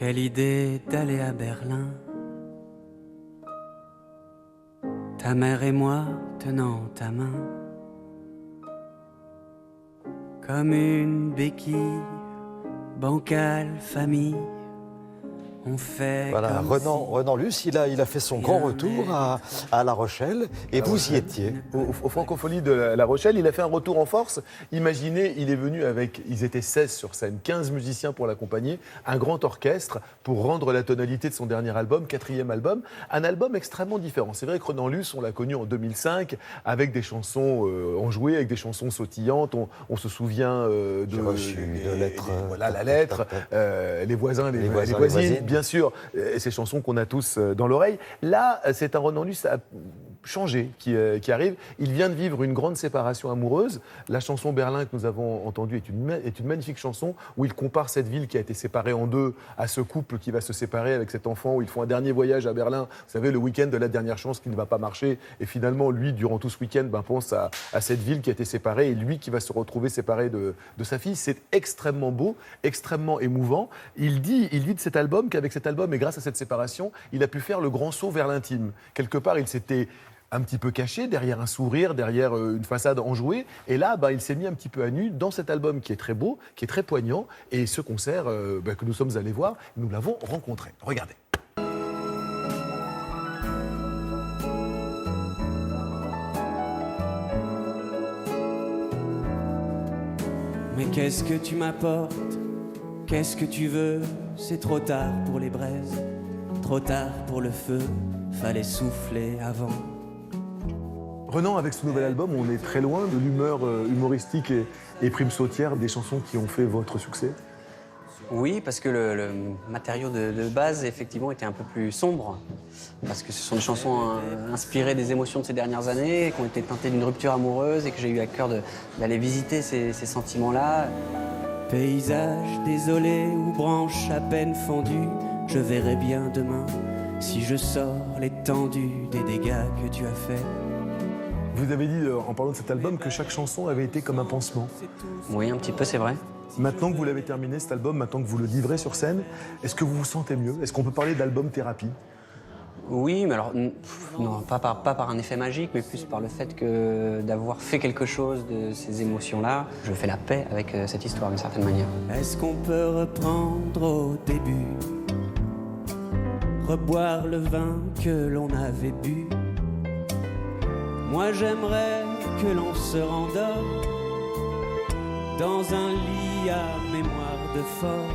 Quelle idée d'aller à Berlin, ta mère et moi tenant ta main, comme une béquille, bancale famille. On fait Voilà, comme Renan Luce, il a fait son grand retour à La Rochelle et vous y étiez. Aux Francopholies de La Rochelle, il a fait un retour en force. Imaginez, il est venu avec, ils étaient 16 sur scène, 15 musiciens pour l'accompagner, un grand orchestre pour rendre la tonalité de son dernier album, 4e album, un album extrêmement différent. C'est vrai que Renan Luce, on l'a connu en 2005 avec des chansons enjouées, avec des chansons sautillantes. On se souvient J'ai reçu une lettre. Voilà, la lettre, les voisins, les voisines. Bien sûr, ces chansons qu'on a tous dans l'oreille. Là, c'est un Renan Luce changé qui arrive. Il vient de vivre une grande séparation amoureuse. La chanson Berlin que nous avons entendue est une magnifique chanson où il compare cette ville qui a été séparée en deux à ce couple qui va se séparer avec cet enfant, où ils font un dernier voyage à Berlin. Vous savez, le week-end de la dernière chance qui ne va pas marcher. Et finalement, lui, durant tout ce week-end, pense à cette ville qui a été séparée et lui qui va se retrouver séparé de sa fille. C'est extrêmement beau, extrêmement émouvant. Il dit de cet album qu'avec cet album et grâce à cette séparation, il a pu faire le grand saut vers l'intime. Quelque part, il s'était un petit peu caché derrière un sourire, derrière une façade enjouée. Et là, il s'est mis un petit peu à nu dans cet album qui est très beau, qui est très poignant. Et ce concert que nous sommes allés voir, nous l'avons rencontré. Regardez. Mais qu'est-ce que tu m'apportes? Qu'est-ce que tu veux? C'est trop tard pour les braises, trop tard pour le feu, fallait souffler avant. Renan, avec ce nouvel album, on est très loin de l'humeur humoristique et prime sautière des chansons qui ont fait votre succès. Oui, parce que le matériau de base, effectivement, était un peu plus sombre. Parce que ce sont des chansons inspirées des émotions de ces dernières années, qui ont été teintées d'une rupture amoureuse et que j'ai eu à cœur d'aller visiter ces sentiments-là. Paysage désolé ou branche à peine fendue, je verrai bien demain si je sors l'étendue des dégâts que tu as faits. Vous avez dit, en parlant de cet album, que chaque chanson avait été comme un pansement. Oui, un petit peu, c'est vrai. Maintenant que vous l'avez terminé, cet album, maintenant que vous le livrez sur scène, est-ce que vous vous sentez mieux? Est-ce qu'on peut parler d'album thérapie? Oui, mais alors, non, pas par un effet magique, mais plus par le fait que d'avoir fait quelque chose de ces émotions-là, je fais la paix avec cette histoire d'une certaine manière. Est-ce qu'on peut reprendre au début, reboire le vin que l'on avait bu? Moi j'aimerais que l'on se rendort dans un lit à mémoire de fort.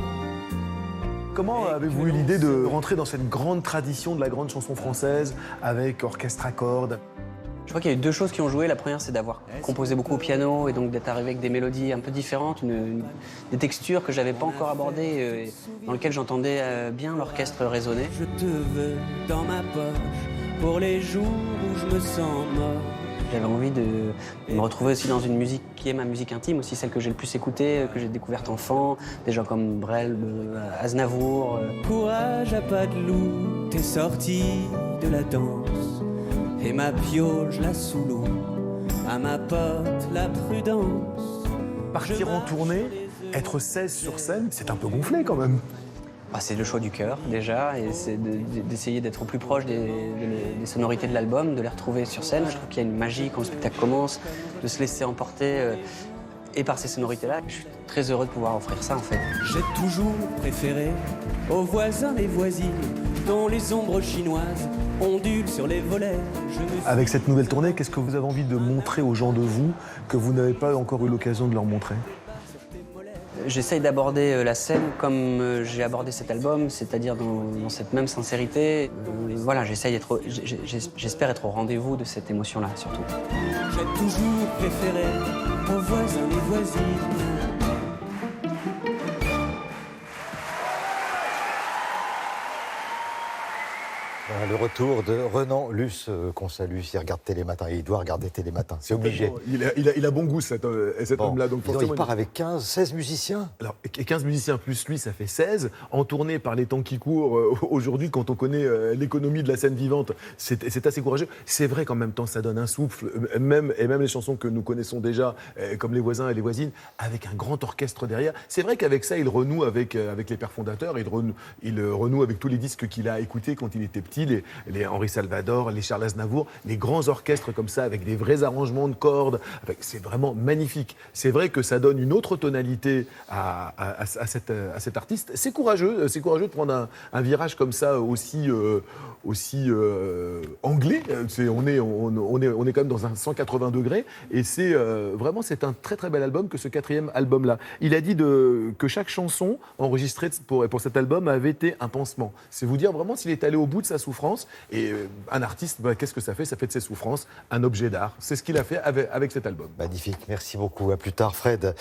Comment avez-vous eu l'idée de rentrer dans cette grande tradition de la grande chanson française avec orchestre à cordes? Je crois qu'il y a eu deux choses qui ont joué. La première, c'est d'avoir composé beaucoup au piano et donc d'être arrivé avec des mélodies un peu différentes, des textures que j'avais pas encore abordées, dans lesquelles j'entendais bien l'orchestre résonner. Je te veux dans ma poche pour les jours où je me sens mort. J'avais envie de me retrouver aussi dans une musique qui est ma musique intime, aussi celle que j'ai le plus écoutée, que j'ai découverte enfant, des gens comme Brel, Aznavour. Courage à pas de loup, t'es sorti de la danse. Et ma pioche la sous l'eau, à ma porte la prudence. Partir en tournée, être 16 sur scène, c'est un peu gonflé quand même. C'est le choix du cœur déjà, et c'est d'essayer d'être au plus proche des sonorités de l'album, de les retrouver sur scène. Je trouve qu'il y a une magie quand le spectacle commence, de se laisser emporter et par ces sonorités-là. Je suis très heureux de pouvoir offrir ça en fait. J'ai toujours préféré aux voisins et voisines dont les ombres chinoises ondulent sur les volets. Avec cette nouvelle tournée, qu'est-ce que vous avez envie de montrer aux gens de vous que vous n'avez pas encore eu l'occasion de leur montrer? J'essaye d'aborder la scène comme j'ai abordé cet album, c'est-à-dire dans cette même sincérité. Voilà, j'espère être au rendez-vous de cette émotion-là, surtout. J'ai toujours préféré aux voisins et voisines. Voilà, le retour de Renan Luce, qu'on salue s'il regarde Télématin. Et il doit regarder Télématin, c'est obligé. Il a bon goût, cet homme-là. Donc il part avec 15, 16 musiciens. Alors, 15 musiciens plus lui, ça fait 16. En tournée par les temps qui courent, aujourd'hui, quand on connaît l'économie de la scène vivante, c'est assez courageux. C'est vrai qu'en même temps, ça donne un souffle, et même les chansons que nous connaissons déjà, comme Les voisins et les voisines, avec un grand orchestre derrière. C'est vrai qu'avec ça, il renoue avec les pères fondateurs, il renoue avec tous les disques qu'il a écoutés quand il était petit, les Henri Salvador, les Charles Aznavour, les grands orchestres comme ça, avec des vrais arrangements de cordes. C'est vraiment magnifique. C'est vrai que ça donne une autre tonalité à cet artiste. C'est courageux de prendre un virage comme ça aussi anglais. On est quand même dans un 180 degrés. Et c'est un très très bel album que ce 4e album-là. Il a dit que chaque chanson enregistrée pour cet album avait été un pansement. C'est vous dire vraiment s'il est allé au bout de sa souffrance. Et un artiste, qu'est-ce que ça fait? Ça fait de ses souffrances un objet d'art. C'est ce qu'il a fait avec cet album. Magnifique. Merci beaucoup. À plus tard, Fred.